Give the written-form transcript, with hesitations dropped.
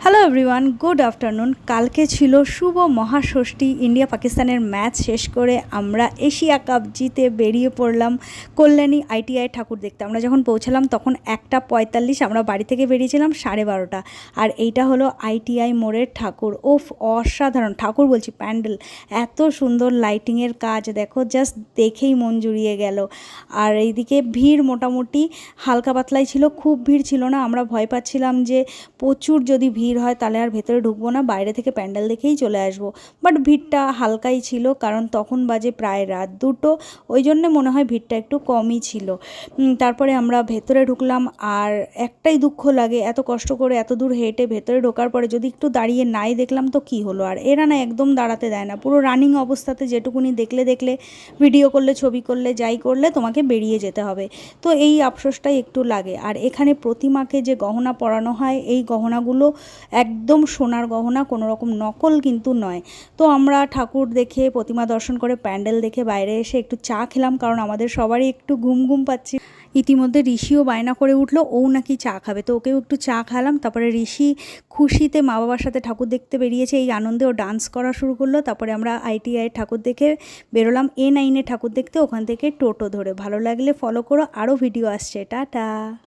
Hello everyone, good afternoon. কালকে ছিল শুভ মহাষষ্ঠী। India পাকিস্তানের ম্যাচ শেষ করে আমরা এশিয়া কাপ জিতে বেরিয়ে পড়লাম কল্যাণী আইটিআই ঠাকুর দেখতে। আমরা যখন পৌঁছালাম তখন 1:45, আমরা বাড়ি থেকে বেরিয়েছিলাম 12:30। আর এইটা হলো আইটিআই মোড়ের ঠাকুর। ওফ, অসাধারণ ঠাকুর বলছি, প্যান্ডেল এত সুন্দর, লাইটিংয়ের কাজ দেখো, জাস্ট দেখেই মন জুড়িয়ে গেল। আর এইদিকে ভিড় মোটামুটি হালকা পাতলাই ছিল, খুব ভিড় ছিল না। আমরা ভয় পাচ্ছিলাম যে প্রচুর যদি ভিড় হয় তাহলে আর ভেতরে ঢুকবো না, বাইরে থেকে প্যান্ডেল দেখেই চলে আসবো। বাট ভিড়টা হালকাই ছিল, কারণ তখন বাজে প্রায় রাত 2টো, ওই জন্যে মনে হয় ভিড়টা একটু কমই ছিল। তারপরে আমরা ভেতরে ঢুকলাম। আর একটাই দুঃখ লাগে, এত কষ্ট করে এত দূর হেঁটে ভেতরে ঢোকার পরে যদি একটু দাঁড়িয়ে নাই দেখলাম তো কি হলো। আর এরা না একদম দাঁড়াতে দেয় না, পুরো রানিং অবস্থাতে যেটুকুনি দেখলে ভিডিও করলে, ছবি করলে, যাই করলে তোমাকে বেরিয়ে যেতে হবে। তো এই আফসোসটাই একটু লাগে। আর এখানে প্রতিমাকে যে গহনা পরানো হয়, এই গহনাগুলো একদম সোনার গহনা, কোনো রকম নকল কিন্তু নয়। তো আমরা ঠাকুর দেখে, প্রতিমা দর্শন করে, প্যান্ডেল দেখে বাইরে এসে একটু চা খেলাম, কারণ আমাদের সবারই একটু ঘুম ঘুম পাচ্ছি। ইতিমধ্যে ঋষিও বায়না করে উঠলো, ও নাকি চা খাবে, তো ওকেও একটু চা খালাম। তারপরে ঋষি খুশিতে মা বাবার সাথে ঠাকুর দেখতে বেরিয়েছে, এই আনন্দে ও ডান্স করা শুরু করলো। তারপরে আমরা আইটিআই ঠাকুর দেখে বেরোলাম A9-এ ঠাকুর দেখতে, ওখান থেকে টোটো ধরে। ভালো লাগলে ফলো করো, আরও ভিডিও আসছে। টাটা।